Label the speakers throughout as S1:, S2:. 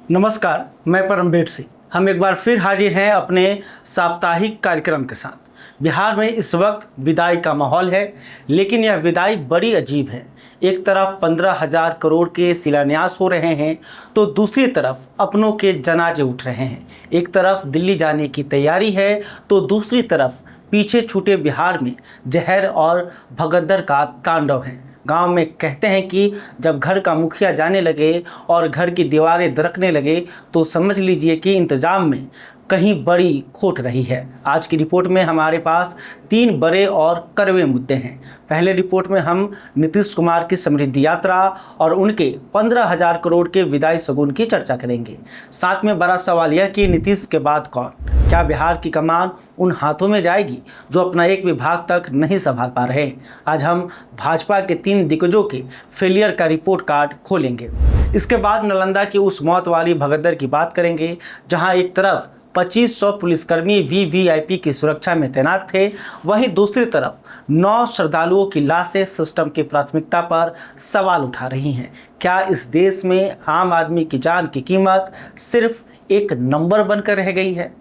S1: नमस्कार, मैं परमवीर सिंह। हम एक बार फिर हाजिर हैं अपने साप्ताहिक कार्यक्रम के साथ। बिहार में इस वक्त विदाई का माहौल है, लेकिन यह विदाई बड़ी अजीब है। एक तरफ 15,000 करोड़ के शिलान्यास हो रहे हैं, तो दूसरी तरफ अपनों के जनाजे उठ रहे हैं। एक तरफ दिल्ली जाने की तैयारी है, तो दूसरी तरफ पीछे छूटे बिहार में जहर और भगदड़ का तांडव है। गांव में कहते हैं कि जब घर का मुखिया जाने लगे और घर की दीवारें दरकने लगे तो समझ लीजिए कि इंतजाम में कहीं बड़ी खोट रही है। आज की रिपोर्ट में हमारे पास 3 बड़े और कड़वे मुद्दे हैं। पहले रिपोर्ट में हम नीतीश कुमार की समृद्धि यात्रा और उनके 15,000 करोड़ के विदाई शगुन की चर्चा करेंगे। साथ में बड़ा सवाल यह कि नीतीश के बाद कौन? क्या बिहार की कमान उन हाथों में जाएगी जो अपना एक विभाग तक नहीं संभाल पा रहे? आज हम भाजपा के 3 दिग्गजों के फेलियर का रिपोर्ट कार्ड खोलेंगे। इसके बाद नालंदा की उस मौत वाली भगदड़ की बात करेंगे, जहां एक तरफ 2500 पुलिसकर्मी वीवीआईपी की सुरक्षा में तैनात थे, वहीं दूसरी तरफ 9 श्रद्धालुओं की लाशें सिस्टम की प्राथमिकता पर सवाल उठा रही हैं। क्या इस देश में आम आदमी की जान की कीमत सिर्फ एक नंबर बनकर रह गई है?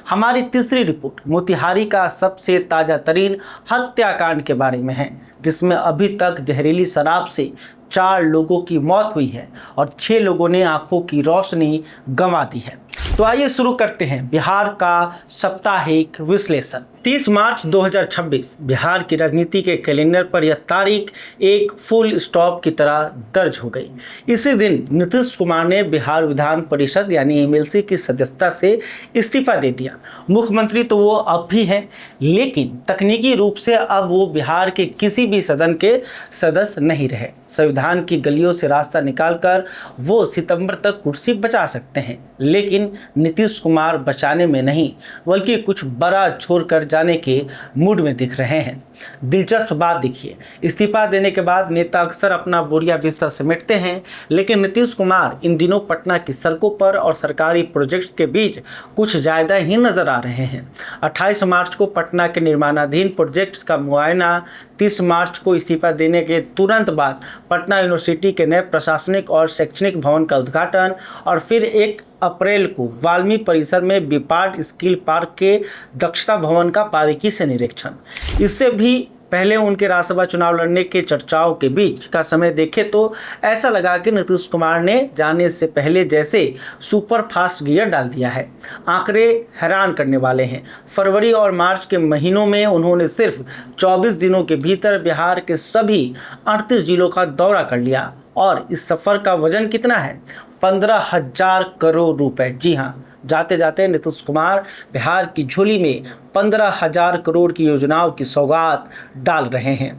S1: हमारी तीसरी रिपोर्ट मोतिहारी का सबसे ताज़ा तरीन हत्याकांड के बारे में है, जिसमें अभी तक जहरीली शराब से 4 लोगों की मौत हुई है और 6 लोगों ने आंखों की रोशनी गंवा दी है। तो आइए शुरू करते हैं बिहार का साप्ताहिक विश्लेषण। 30 मार्च 2026 बिहार की राजनीति के कैलेंडर पर यह तारीख एक फुल स्टॉप की तरह दर्ज हो गई। इसी दिन नीतीश कुमार ने बिहार विधान परिषद यानी एमएलसी की सदस्यता से इस्तीफा दे दिया। मुख्यमंत्री तो वो अब भी हैं, लेकिन तकनीकी रूप से अब वो बिहार के किसी भी सदन के सदस्य नहीं रहे। संविधान की गलियों से रास्ता निकालकर वो सितंबर तक कुर्सी बचा सकते हैं, लेकिन नीतीश कुमार बचाने में नहीं बल्कि कुछ बड़ा छोड़कर जाने के मूड में दिख रहे हैं। दिलचस्प बात देखिए, इस्तीफा देने के बाद नेता अक्सर अपना बोरिया बिस्तर समेटते हैं, लेकिन नीतीश कुमार इन दिनों पटना की सड़कों पर और सरकारी प्रोजेक्ट्स के बीच कुछ ज़्यादा ही नजर आ रहे हैं। 28 मार्च को पटना के निर्माणाधीन प्रोजेक्ट्स का मुआयना, 30 मार्च को इस्तीफा देने के तुरंत बाद पटना यूनिवर्सिटी के नए प्रशासनिक और शैक्षणिक भवन का उद्घाटन और फिर 1 अप्रैल को वाल्मीकि परिसर में विपाड स्किल पार्क के दक्षता भवन का बारीकी से निरीक्षण। इससे भी पहले उनके राज्यसभा चुनाव लड़ने के चर्चाओं के बीच का समय देखें तो ऐसा लगा कि नीतीश कुमार ने जाने से पहले जैसे सुपर फास्ट गियर डाल दिया है। आंकड़े हैरान करने वाले हैं। फरवरी और मार्च के महीनों में उन्होंने सिर्फ 24 दिनों के भीतर बिहार के सभी 38 जिलों का दौरा कर लिया और इस सफ़र का वजन कितना है? 15,000 करोड़ रुपए। जी हाँ, जाते जाते नीतीश कुमार बिहार की झोली में 15,000 करोड़ की योजनाओं की सौगात डाल रहे हैं।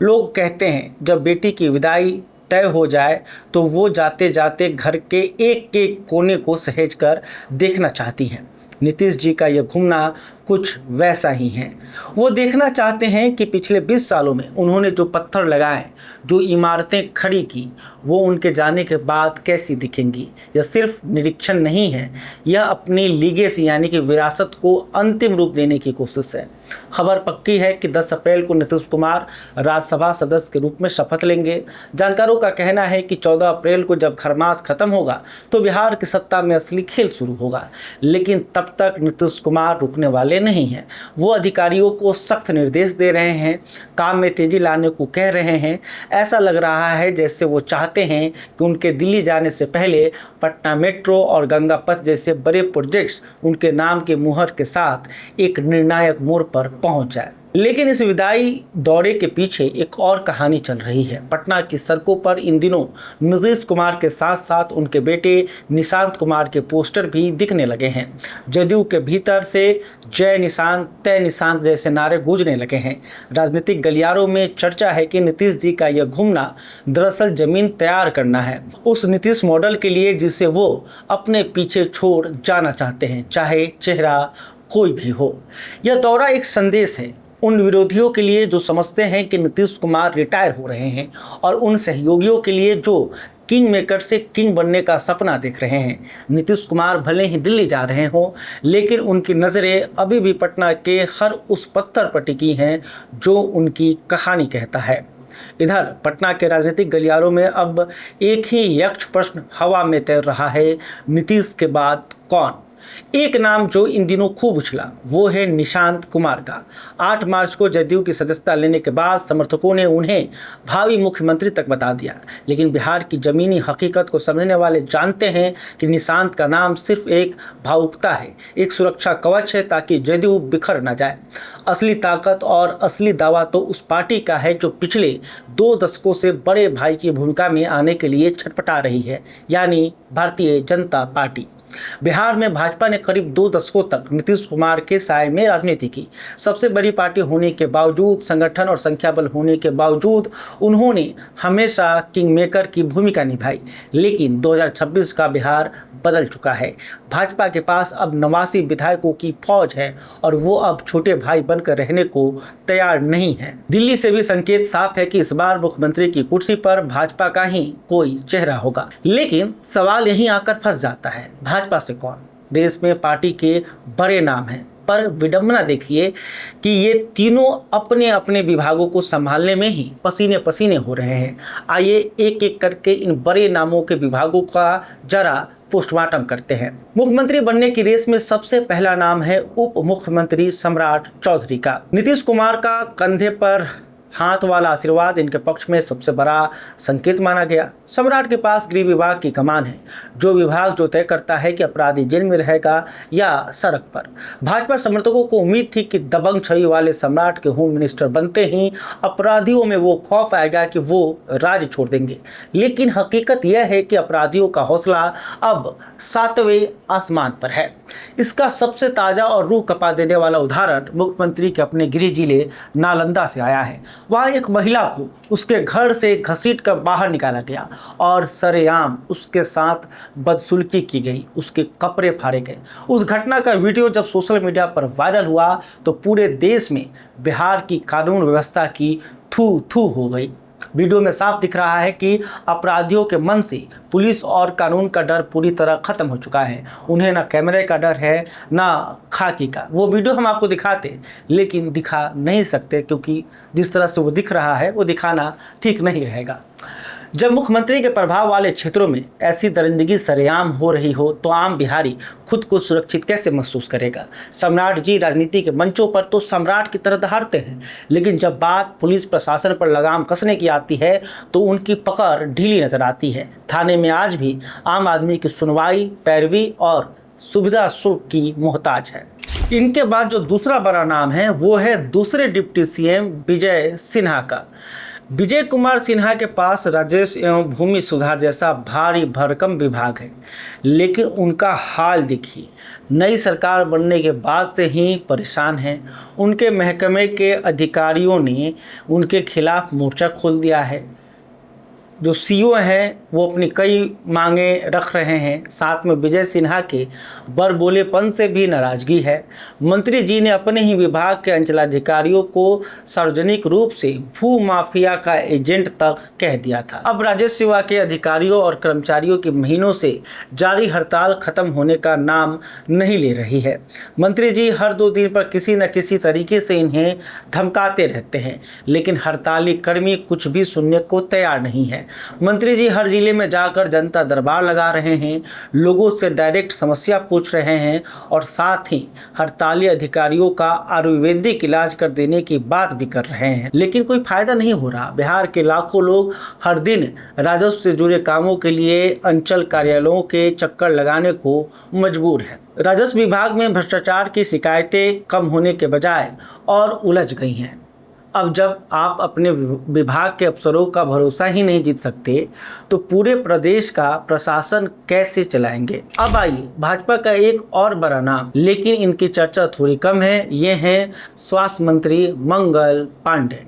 S1: लोग कहते हैं जब बेटी की विदाई तय हो जाए तो वो जाते जाते घर के एक एक कोने को सहेज कर देखना चाहती हैं। नीतीश जी का यह घूमना कुछ वैसा ही है। वो देखना चाहते हैं कि पिछले 20 सालों में उन्होंने जो पत्थर लगाए, जो इमारतें खड़ी की, वो उनके जाने के बाद कैसी दिखेंगी। यह सिर्फ निरीक्षण नहीं है, यह अपनी लीगेसी यानी कि विरासत को अंतिम रूप देने की कोशिश है। खबर पक्की है कि 10 अप्रैल को नीतीश कुमार राज्यसभा सदस्य के रूप में शपथ लेंगे। जानकारों का कहना है कि 14 अप्रैल को जब खरमास खत्म होगा तो बिहार की सत्ता में असली खेल शुरू होगा, लेकिन तब तक नीतीश कुमार रुकने वाले नहीं हैं। वो अधिकारियों को सख्त निर्देश दे रहे हैं, काम में तेजी लाने को कह रहे हैं। ऐसा लग रहा है जैसे वो चाहते हैं कि उनके दिल्ली जाने से पहले पटना मेट्रो और गंगा पथ जैसे बड़े प्रोजेक्ट्स उनके नाम के मुहर के साथ एक निर्णायक मोड़ पर पहुंच जाए। लेकिन इस विदाई दौरे के पीछे एक और कहानी चल रही है। पटना की सड़कों पर इन दिनों नीतीश कुमार के साथ साथ उनके बेटे निशांत कुमार के पोस्टर भी दिखने लगे हैं। जदयू के भीतर से जय निशांत तय निशांत जैसे नारे गूंजने लगे हैं। राजनीतिक गलियारों में चर्चा है कि नीतीश जी का यह घूमना दरअसल जमीन तैयार करना है उस नीतीश मॉडल के लिए जिसे वो अपने पीछे छोड़ जाना चाहते हैं, चाहे चेहरा कोई भी हो। यह दौरा एक संदेश है उन विरोधियों के लिए जो समझते हैं कि नीतीश कुमार रिटायर हो रहे हैं और उन सहयोगियों के लिए जो किंग मेकर से किंग बनने का सपना देख रहे हैं। नीतीश कुमार भले ही दिल्ली जा रहे हों, लेकिन उनकी नज़रें अभी भी पटना के हर उस पत्थर पर टिकी हैं जो उनकी कहानी कहता है। इधर पटना के राजनीतिक गलियारों में अब एक ही यक्ष प्रश्न हवा में तैर रहा है, नीतीश के बाद कौन। एक नाम जो इन दिनों खूब उछला वो है निशांत कुमार का। 8 मार्च को जदयू की सदस्यता लेने के बाद समर्थकों ने उन्हें भावी मुख्यमंत्री तक बता दिया, लेकिन बिहार की जमीनी हकीकत को समझने वाले जानते हैं कि निशांत का नाम सिर्फ एक भावुकता है, एक सुरक्षा कवच है ताकि जदयू बिखर न जाए। असली ताकत और असली दावा तो उस पार्टी का है जो पिछले 2 दशकों से बड़े भाई की भूमिका में आने के लिए छटपटा रही है, यानी भारतीय जनता पार्टी। बिहार में भाजपा ने करीब 2 दशकों तक नीतीश कुमार के साए में राजनीति की। सबसे बड़ी पार्टी होने के बावजूद, संगठन और संख्या बल होने के बावजूद उन्होंने हमेशा किंगमेकर की भूमिका निभाई। लेकिन 2026 का बिहार बदल चुका है। भाजपा के पास अब 89 विधायकों की फौज है और वो अब छोटे भाई बनकर रहने को तैयार नहीं है। दिल्ली से भी संकेत साफ है कि इस बार मुख्यमंत्री की कुर्सी पर भाजपा का ही कोई चेहरा होगा। लेकिन सवाल यहीं आकर फंस जाता है, भाजपा से कौन। देश में पार्टी के बड़े नाम हैं, पर विडंबना देखिए कि ये तीनों अपने अपने विभागों को संभालने में ही पसीने पसीने हो रहे हैं। आइए एक एक करके इन बड़े नामों के विभागों का जरा पोस्टमार्टम करते हैं। मुख्यमंत्री बनने की रेस में सबसे पहला नाम है उप मुख्यमंत्री सम्राट चौधरी का। नीतीश कुमार का कंधे पर हाथ वाला आशीर्वाद इनके पक्ष में सबसे बड़ा संकेत माना गया। सम्राट के पास गृह विभाग की कमान है, जो विभाग जो तय करता है कि अपराधी जेल में रहेगा या सड़क पर। भाजपा समर्थकों को उम्मीद थी कि दबंग छवि वाले सम्राट के होम मिनिस्टर बनते ही अपराधियों में वो खौफ आएगा कि वो राज छोड़ देंगे। लेकिन हकीकत यह है कि अपराधियों का हौसला अब 7वें आसमान पर है। इसका सबसे ताज़ा और रूह कपा देने वाला उदाहरण मुख्यमंत्री के अपने गृह जिले नालंदा से आया है। वहाँ एक महिला को उसके घर से घसीट कर बाहर निकाला गया और सरेआम उसके साथ बदसलूकी की गई, उसके कपड़े फाड़े गए। उस घटना का वीडियो जब सोशल मीडिया पर वायरल हुआ तो पूरे देश में बिहार की कानून व्यवस्था की थू थू हो गई। वीडियो में साफ दिख रहा है कि अपराधियों के मन से पुलिस और कानून का डर पूरी तरह खत्म हो चुका है। उन्हें ना कैमरे का डर है ना खाकी का। वो वीडियो हम आपको दिखाते लेकिन दिखा नहीं सकते, क्योंकि जिस तरह से वो दिख रहा है वो दिखाना ठीक नहीं रहेगा। जब मुख्यमंत्री के प्रभाव वाले क्षेत्रों में ऐसी दरिंदगी सरेआम हो रही हो तो आम बिहारी खुद को सुरक्षित कैसे महसूस करेगा। सम्राट जी राजनीति के मंचों पर तो सम्राट की तरह दहाड़ते हैं, लेकिन जब बात पुलिस प्रशासन पर लगाम कसने की आती है तो उनकी पकड़ ढीली नजर आती है। थाने में आज भी आम आदमी की सुनवाई, पैरवी और सुविधा सुख की मोहताज है। इनके बाद जो दूसरा बड़ा नाम है वो है दूसरे डिप्टी सीएम विजय सिन्हा का। विजय कुमार सिन्हा के पास राजस्व एवं भूमि सुधार जैसा भारी भरकम विभाग है, लेकिन उनका हाल देखिए। नई सरकार बनने के बाद से ही परेशान हैं। उनके महकमे के अधिकारियों ने उनके खिलाफ मोर्चा खोल दिया है। जो सीओ हैं वो अपनी कई मांगे रख रहे हैं। साथ में विजय सिन्हा के बड़बोलेपन से भी नाराजगी है। मंत्री जी ने अपने ही विभाग के अंचलाधिकारियों को सार्वजनिक रूप से भू माफिया का एजेंट तक कह दिया था। अब राजस्व सेवा के अधिकारियों और कर्मचारियों की महीनों से जारी हड़ताल खत्म होने का नाम नहीं ले रही है। मंत्री जी हर 2 दिन पर किसी न किसी तरीके से इन्हें धमकाते रहते हैं, लेकिन हड़ताली कर्मी कुछ भी सुनने को तैयार नहीं है। मंत्री जी हर जिले में जाकर जनता दरबार लगा रहे हैं, लोगों से डायरेक्ट समस्या पूछ रहे हैं और साथ ही हड़ताली अधिकारियों का आयुर्वेदिक इलाज कर देने की बात भी कर रहे हैं, लेकिन कोई फायदा नहीं हो रहा। बिहार के लाखों लोग हर दिन राजस्व से जुड़े कामों के लिए अंचल कार्यालयों के चक्कर लगाने को मजबूर है। राजस्व विभाग में भ्रष्टाचार की शिकायतें कम होने के बजाय और उलझ गई हैं। अब जब आप अपने विभाग के अफसरों का भरोसा ही नहीं जीत सकते तो पूरे प्रदेश का प्रशासन कैसे चलाएंगे। अब आइए भाजपा का एक और बड़ा नाम, लेकिन इनकी चर्चा थोड़ी कम है। ये हैं स्वास्थ्य मंत्री मंगल पांडे।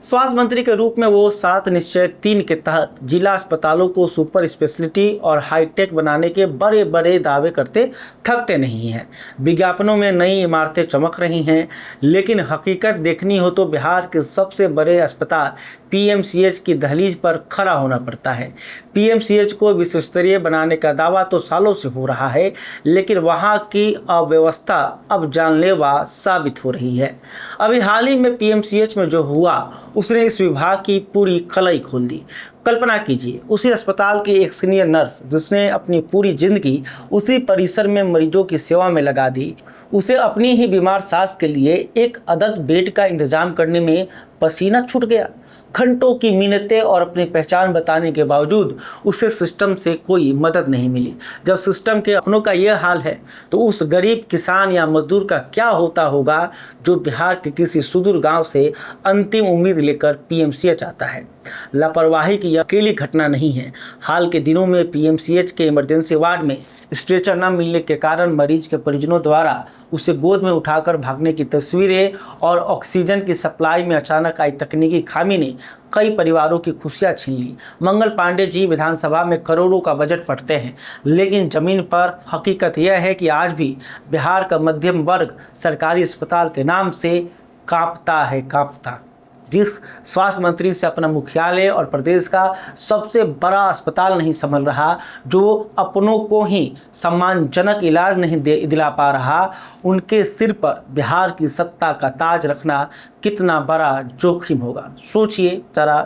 S1: स्वास्थ्य मंत्री के रूप में वो 7 निश्चय 3 के तहत जिला अस्पतालों को सुपर स्पेशलिटी और हाईटेक बनाने के बड़े बड़े दावे करते थकते नहीं हैं। विज्ञापनों में नई इमारतें चमक रही हैं, लेकिन हकीकत देखनी हो तो बिहार के सबसे बड़े अस्पताल पीएमसीएच की दहलीज पर खड़ा होना पड़ता है। पीएमसीएच को विश्व स्तरीय बनाने का दावा तो सालों से हो रहा है, लेकिन वहां की अव्यवस्था अब जानलेवा साबित हो रही है। अभी हाल ही में पीएमसीएच में जो हुआ उसने इस विभाग की पूरी कलई खोल दी। कल्पना कीजिए, उसी अस्पताल की एक सीनियर नर्स जिसने अपनी पूरी जिंदगी उसी परिसर में मरीजों की सेवा में लगा दी, उसे अपनी ही बीमार सास के लिए एक अदद बेड का इंतजाम करने में पसीना छूट गया। घंटों की मिन्नतें और अपनी पहचान बताने के बावजूद उसे सिस्टम से कोई मदद नहीं मिली। जब सिस्टम के अपनों का यह हाल है तो उस गरीब किसान या मजदूर का क्या होता होगा जो बिहार के किसी सुदूर गांव से अंतिम उम्मीद लेकर पीएमसीएच आता है। लापरवाही की यह अकेली घटना नहीं है। हाल के दिनों में पीएमसीएच के इमरजेंसी वार्ड में स्ट्रेचर न मिलने के कारण मरीज के परिजनों द्वारा उसे गोद में उठाकर भागने की तस्वीरें और ऑक्सीजन की सप्लाई में अचानक आई तकनीकी खामी ने कई परिवारों की खुशियां छीन ली। मंगल पांडे जी विधानसभा में करोड़ों का बजट पढ़ते हैं, लेकिन जमीन पर हकीकत यह है कि आज भी बिहार का मध्यम वर्ग सरकारी अस्पताल के नाम से कांपता है, कांपता। जिस स्वास्थ्य मंत्री से अपना मुख्यालय और प्रदेश का सबसे बड़ा अस्पताल नहीं संभल रहा, जो अपनों को ही सम्मानजनक इलाज नहीं दिला पा रहा, उनके सिर पर बिहार की सत्ता का ताज रखना कितना बड़ा जोखिम होगा। सोचिए जरा,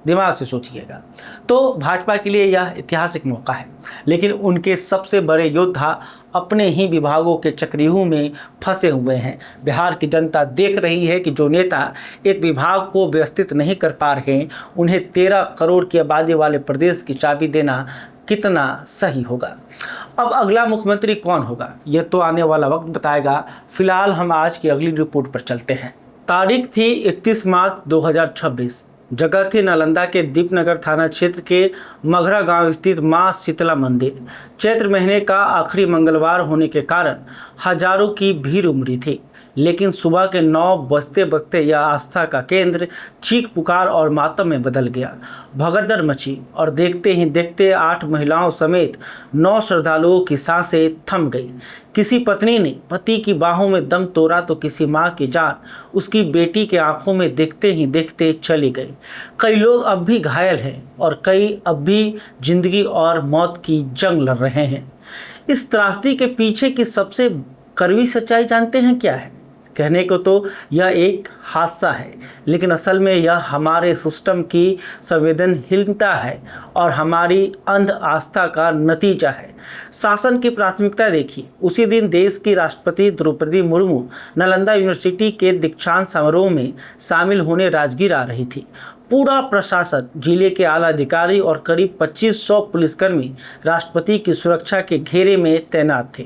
S1: दिमाग से सोचिएगा। तो भाजपा के लिए यह ऐतिहासिक मौका है, लेकिन उनके सबसे बड़े योद्धा अपने ही विभागों के चक्रव्यूह में फंसे हुए हैं। बिहार की जनता देख रही है कि जो नेता एक विभाग को व्यवस्थित नहीं कर पा रहे, उन्हें 13 करोड़ की आबादी वाले प्रदेश की चाबी देना कितना सही होगा। अब अगला मुख्यमंत्री कौन होगा, यह तो आने वाला वक्त बताएगा। फिलहाल हम आज की अगली रिपोर्ट पर चलते हैं। तारीख थी 31 मार्च 2026। जगह थी नालंदा के दीपनगर थाना क्षेत्र के मघरा गांव स्थित मां शीतला मंदिर। चैत्र महीने का आखिरी मंगलवार होने के कारण हजारों की भीड़ उमड़ी थी, लेकिन सुबह के 9 बजते बजते यह आस्था का केंद्र चीख पुकार और मातम में बदल गया। भगदड़ मची और देखते ही देखते 8 महिलाओं समेत 9 श्रद्धालुओं की सांसें थम गई। किसी पत्नी ने पति की बाहों में दम तोड़ा तो किसी मां की जान उसकी बेटी के आंखों में देखते ही देखते चली गई। कई लोग अब भी घायल हैं और कई अब भी जिंदगी और मौत की जंग लड़ रहे हैं। इस त्रासदी के पीछे की सबसे कड़वी सच्चाई जानते हैं क्या है? कहने को तो यह एक हादसा है, लेकिन असल में यह हमारे सिस्टम की संवेदनहीनता है और हमारी अंध आस्था का नतीजा है। शासन की प्राथमिकता देखिए। उसी दिन देश की राष्ट्रपति द्रौपदी मुर्मू नालंदा यूनिवर्सिटी के दीक्षांत समारोह में शामिल होने राजगीर आ रही थी। पूरा प्रशासन, जिले के आला अधिकारी और करीब 2500 पुलिसकर्मी राष्ट्रपति की सुरक्षा के घेरे में तैनात थे।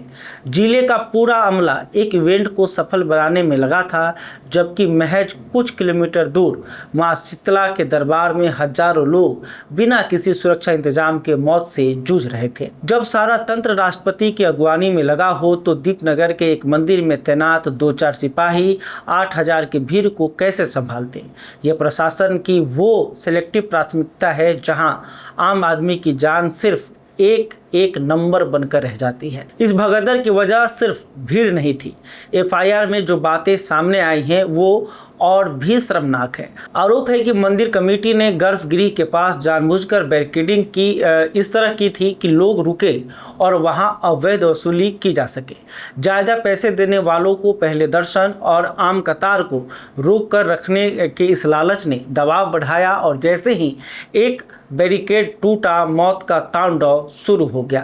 S1: जिले का पूरा अमला एक इवेंट को सफल बनाने में लगा था, जबकि महज कुछ किलोमीटर दूर मां शीतला के दरबार में हजारों लोग बिना किसी सुरक्षा इंतजाम के मौत से जूझ रहे थे। जब सारा तंत्र राष्ट्रपति की अगुवानी में लगा हो तो दीपनगर के एक मंदिर में तैनात 2-4 सिपाही 8000 की भीड़ को कैसे संभालते? यह प्रशासन की वो सिलेक्टिव प्राथमिकता है जहां आम आदमी की जान सिर्फ एक नंबर बनकर रह जाती है। इस भगदड़ की वजह सिर्फ भीड़ नहीं थी। एफआईआर में जो बातें सामने आई हैं वो और भी शर्मनाक है। आरोप है कि मंदिर कमेटी ने गर्भगृह के पास जानबूझकर बैरिकेडिंग की इस तरह की थी कि लोग रुके और वहां अवैध वसूली की जा सके। ज़्यादा पैसे देने वालों को पहले दर्शन और आम कतार को रोक कर रखने के इस लालच ने दबाव बढ़ाया और जैसे ही एक बैरिकेड टूटा, मौत का तांडव शुरू हो गया।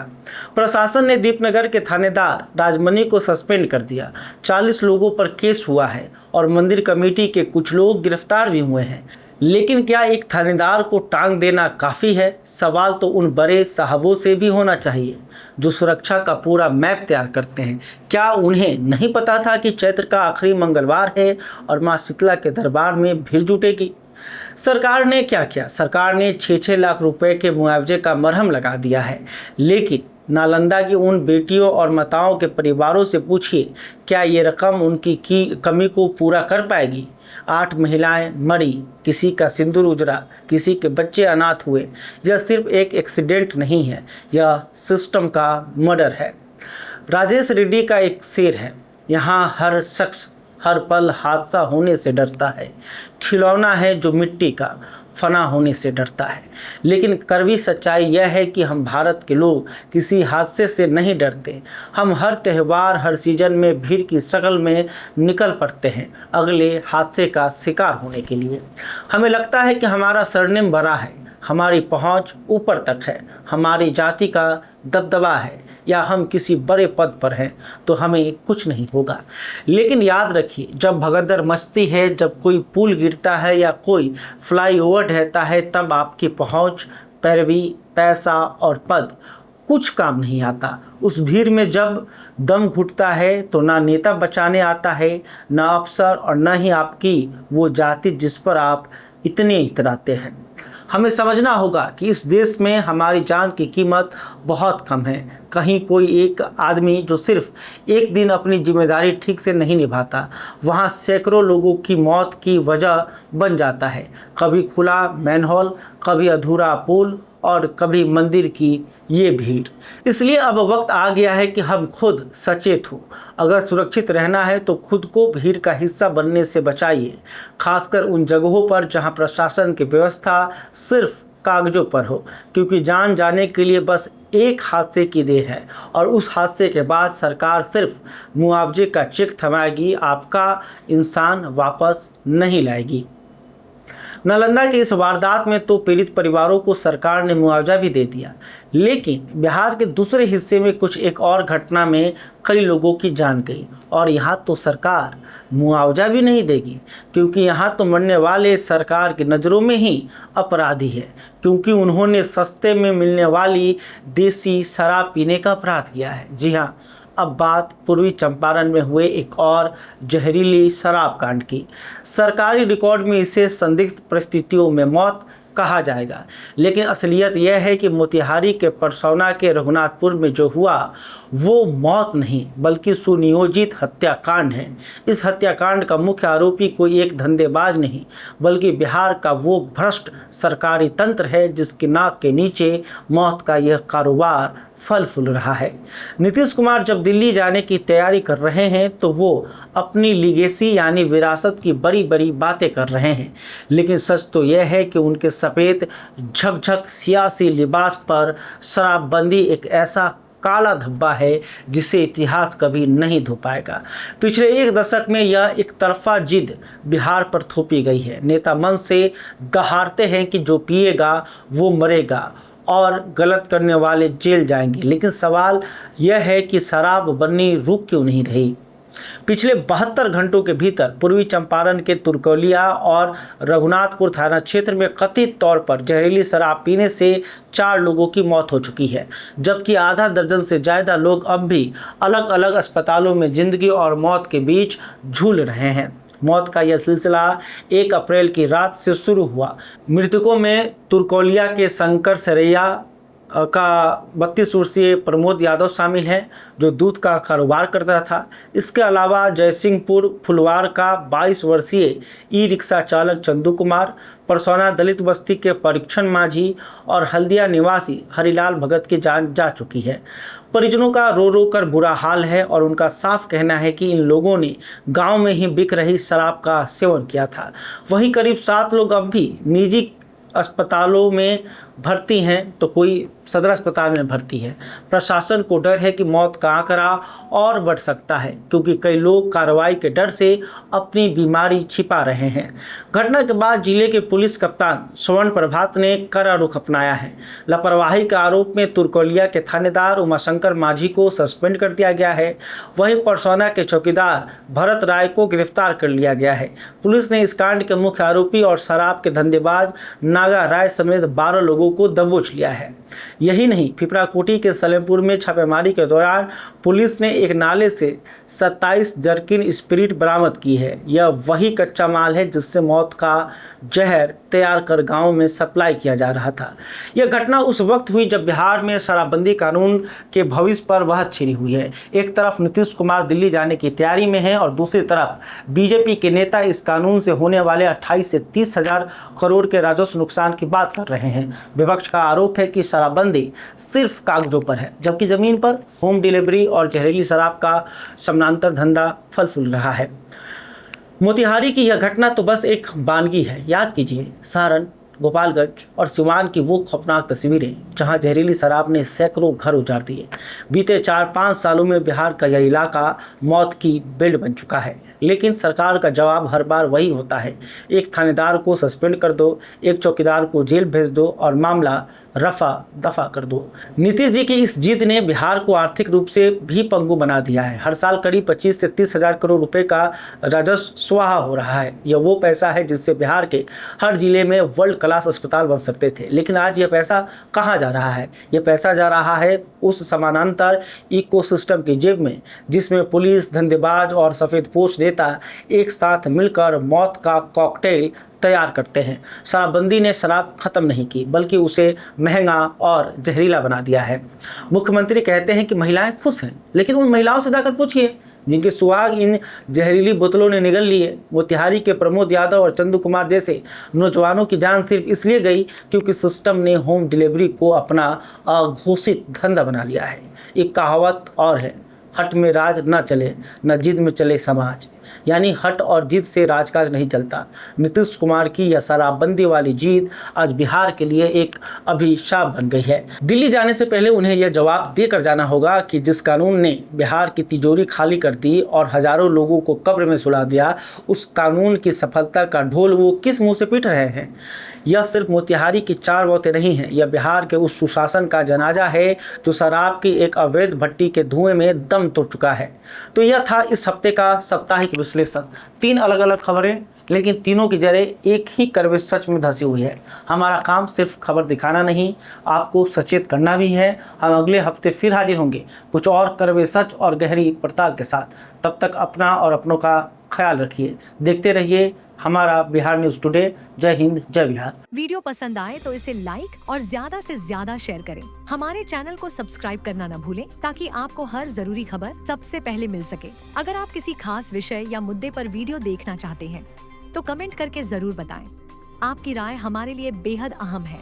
S1: प्रशासन ने दीपनगर के थानेदार राजमणि को सस्पेंड कर दिया। 40 लोगों पर केस हुआ है और मंदिर कमेटी के कुछ लोग गिरफ्तार भी हुए हैं। लेकिन क्या एक थानेदार को टांग देना काफ़ी है? सवाल तो उन बड़े साहबों से भी होना चाहिए जो सुरक्षा का पूरा मैप तैयार करते हैं। क्या उन्हें नहीं पता था कि चैत्र का आखिरी मंगलवार है और मां शीतला के दरबार में भीड़ जुटेगी? सरकार ने क्या किया? सरकार ने 6-6 लाख रुपए के मुआवजे का मरहम लगा दिया है, लेकिन नालंदा की उन बेटियों और माताओं के परिवारों से पूछिए, क्या ये रकम उनकी कमी को पूरा कर पाएगी? 8 महिलाएं मरी, किसी का सिंदूर उजड़ा, किसी के बच्चे अनाथ हुए। यह सिर्फ एक एक्सीडेंट नहीं है, यह सिस्टम का मर्डर है। राजेश रेड्डी का एक शेर है, यहाँ हर शख्स हर पल हादसा होने से डरता है। खिलौना है जो मिट्टी का, फना होने से डरता है। लेकिन कड़वी सच्चाई यह है कि हम भारत के लोग किसी हादसे से नहीं डरते। हम हर त्यौहार, हर सीजन में भीड़ की शक्ल में निकल पड़ते हैं अगले हादसे का शिकार होने के लिए। हमें लगता है कि हमारा सरनेम बड़ा है, हमारी पहुंच ऊपर तक है, हमारी जाति का दबदबा है, या हम किसी बड़े पद पर हैं तो हमें कुछ नहीं होगा। लेकिन याद रखिए, जब भगदड़ मचती है, जब कोई पुल गिरता है या कोई फ्लाईओवर ढहता है, तब आपकी पहुंच, पैरवी, पैसा और पद कुछ काम नहीं आता। उस भीड़ में जब दम घुटता है तो ना नेता बचाने आता है, ना अफसर, और ना ही आपकी वो जाति जिस पर आप इतने इतराते हैं। हमें समझना होगा कि इस देश में हमारी जान की कीमत बहुत कम है। कहीं कोई एक आदमी जो सिर्फ एक दिन अपनी जिम्मेदारी ठीक से नहीं निभाता, वहाँ सैकड़ों लोगों की मौत की वजह बन जाता है। कभी खुला मैनहोल, कभी अधूरा पुल, और कभी मंदिर की ये भीड़। इसलिए अब वक्त आ गया है कि हम खुद सचेत हो। अगर सुरक्षित रहना है तो खुद को भीड़ का हिस्सा बनने से बचाइए, खासकर उन जगहों पर जहां प्रशासन की व्यवस्था सिर्फ कागजों पर हो, क्योंकि जान जाने के लिए बस एक हादसे की देर है, और उस हादसे के बाद सरकार सिर्फ मुआवजे का चेक थमाएगी, आपका इंसान वापस नहीं लाएगी। नालंदा की इस वारदात में तो पीड़ित परिवारों को सरकार ने मुआवजा भी दे दिया, लेकिन बिहार के दूसरे हिस्से में कुछ एक और घटना में कई लोगों की जान गई, और यहाँ तो सरकार मुआवजा भी नहीं देगी, क्योंकि यहाँ तो मरने वाले सरकार की नज़रों में ही अपराधी है, क्योंकि उन्होंने सस्ते में मिलने वाली देसी शराब पीने का अपराध किया है। जी हाँ, अब बात पूर्वी चंपारण में हुए एक और जहरीली शराब कांड की। सरकारी रिकॉर्ड में इसे संदिग्ध परिस्थितियों में मौत कहा जाएगा, लेकिन असलियत यह है कि मोतिहारी के परसौना के रघुनाथपुर में जो हुआ वो मौत नहीं बल्कि सुनियोजित हत्याकांड है। इस हत्याकांड का मुख्य आरोपी कोई एक धंधेबाज नहीं बल्कि बिहार का वो भ्रष्ट सरकारी तंत्र है जिसकी नाक के नीचे मौत का यह कारोबार फल फूल रहा है। नीतीश कुमार जब दिल्ली जाने की तैयारी कर रहे हैं तो वो अपनी लीगेसी यानी विरासत की बड़ी बड़ी बातें कर रहे हैं, लेकिन सच तो यह है कि उनके सफ़ेद झकझक सियासी लिबास पर शराबबंदी एक ऐसा काला धब्बा है जिसे इतिहास कभी नहीं धो पाएगा। पिछले एक दशक में यह एक तरफा जिद बिहार पर थोपी गई है। नेता मन से दहाड़ते हैं कि जो पिएगा वो मरेगा और गलत करने वाले जेल जाएंगे, लेकिन सवाल यह है कि शराब बन्नी रुक क्यों नहीं रही। पिछले 72 घंटों के भीतर पूर्वी चंपारण के तुर्कौलिया और रघुनाथपुर थाना क्षेत्र में कथित तौर पर जहरीली शराब पीने से 4 लोगों की मौत हो चुकी है, जबकि आधा दर्जन से ज़्यादा लोग अब भी अलग अलग अस्पतालों में जिंदगी और मौत के बीच झूल रहे हैं। मौत का यह सिलसिला 1 अप्रैल की रात से शुरू हुआ। मृतकों में तुर्कौलिया के शंकर सरैया का 32 वर्षीय प्रमोद यादव शामिल है जो दूध का कारोबार करता था। इसके अलावा जयसिंहपुर फुलवार का 22 वर्षीय ई रिक्शा चालक चंदू कुमार, परसौना दलित बस्ती के परीक्षण माझी और हल्दिया निवासी हरिलाल भगत की जान जा चुकी है। परिजनों का रो रो कर बुरा हाल है और उनका साफ कहना है कि इन लोगों ने गांव में ही बिक रही शराब का सेवन किया था। वहीं करीब 7 लोग अब भी निजी अस्पतालों में भर्ती हैं तो कोई सदर अस्पताल में भर्ती है। प्रशासन को डर है कि मौत का आंकड़ा और बढ़ सकता है, क्योंकि कई लोग कार्रवाई के डर से अपनी बीमारी छिपा रहे हैं। घटना के बाद जिले के पुलिस कप्तान स्वर्ण प्रभात ने कड़ा रुख अपनाया है। लापरवाही के आरोप में तुर्कौलिया के थानेदार उमाशंकर माझी को सस्पेंड कर दिया गया है। वहीं परसौना के चौकीदार भरत राय को गिरफ्तार कर लिया गया है। पुलिस ने इस कांड के मुख्य आरोपी और शराब के धंधेबाज नागा राय समेत 12 लोगों को दबोच लिया है। यही नहीं, पिपराकोटी के सलेमपुर में छापेमारी के दौरान पुलिस ने एक नाले से 27 जर्किन स्पिरिट बरामद की है। यह वही कच्चा माल है जिससे मौत का जहर तैयार कर गांव में सप्लाई किया जा रहा था। यह घटना उस वक्त हुई जब बिहार में शराबबंदी कानून के भविष्य पर बहस छिड़ी हुई है। एक तरफ नीतीश कुमार दिल्ली जाने की तैयारी में है और दूसरी तरफ बीजेपी के नेता इस कानून से होने वाले 28 से 30 हजार करोड़ के राजस्व नुकसान की बात कर रहे हैं। विपक्ष का आरोप है कि शराबबंदी सिर्फ कागजों पर है, जबकि जमीन पर होम डिलीवरी और जहरीली शराब का समानांतर धंधा फल फूल रहा है। मोतिहारी की यह घटना तो बस एक बानगी है। याद कीजिए, सारण, गोपालगंज और सिवान की वो खौफनाक तस्वीरें जहां जहरीली शराब ने सैकड़ों घर उजाड़ दिए। बीते 4-5 सालों में बिहार का यह इलाका मौत की बेल्ट बन चुका है, लेकिन सरकार का जवाब हर बार वही होता है, एक थानेदार को सस्पेंड कर दो, एक चौकीदार को जेल भेज दो और मामला रफा दफा कर दो। नीतीश जी की इस जीत ने बिहार को आर्थिक रूप से भी पंगु बना दिया है। हर साल करीब 25 से 30 हजार करोड़ रुपए का राजस्व स्वाहा हो रहा है। यह वो पैसा है जिससे बिहार के हर जिले में वर्ल्ड क्लास अस्पताल बन सकते थे, लेकिन आज यह पैसा कहाँ जा रहा है? यह पैसा जा रहा है उस समानांतर इकोसिस्टम की जेब में, जिसमें पुलिस, धंधेबाज और सफ़ेदपोश नेता एक साथ मिलकर मौत का कॉकटेल तैयार करते हैं। शराबबंदी ने शराब खत्म नहीं की, बल्कि उसे महंगा और जहरीला बना दिया है। मुख्यमंत्री कहते हैं कि महिलाएं खुश हैं, लेकिन उन महिलाओं से जाकर पूछिए जिनके सुहाग इन जहरीली बोतलों ने निगल लिए। मोतिहारी के प्रमोद यादव और चंदू कुमार जैसे नौजवानों की जान सिर्फ इसलिए गई क्योंकि सिस्टम ने होम डिलीवरी को अपना अघोषित धंधा बना लिया है। एक कहावत और है, हट में राज न चले, न जिद में चले समाज। यानी हट और जिद से राजकाज नहीं चलता। नीतीश कुमार की यह शराबबंदी वाली जीत आज बिहार के लिए एक अभिशाप बन गई है। दिल्ली जाने से पहले उन्हें यह जवाब देकर जाना होगा कि जिस कानून ने बिहार की तिजोरी खाली कर दी और हजारों लोगों को कब्र में सुला दिया, उस कानून की सफलता का ढोल वो किस मुंह से पीट रहे हैं? यह सिर्फ मोतिहारी की 4 मौतें नहीं हैं, यह बिहार के उस सुशासन का जनाजा है जो शराब की एक अवैध भट्टी के धुएं में दम तोड़ चुका है। तो यह था इस हफ्ते का साप्ताहिक विश्लेषण। 3 अलग अलग खबरें, लेकिन तीनों की जड़ें एक ही कड़वे सच में धसी हुई है। हमारा काम सिर्फ खबर दिखाना नहीं, आपको सचेत करना भी है। हम अगले हफ्ते फिर हाजिर होंगे कुछ और कड़वे सच और गहरी पड़ताल के साथ। तब तक अपना और अपनों का ख्याल रखिए। देखते रहिए हमारा बिहार न्यूज़ टुडे। जय हिंद, जय बिहार।
S2: वीडियो पसंद आए तो इसे लाइक और ज्यादा से ज्यादा शेयर करें। हमारे चैनल को सब्सक्राइब करना न भूलें ताकि आपको हर जरूरी खबर सबसे पहले मिल सके। अगर आप किसी खास विषय या मुद्दे पर वीडियो देखना चाहते हैं तो कमेंट करके जरूर बताएं। आपकी राय हमारे लिए बेहद अहम है।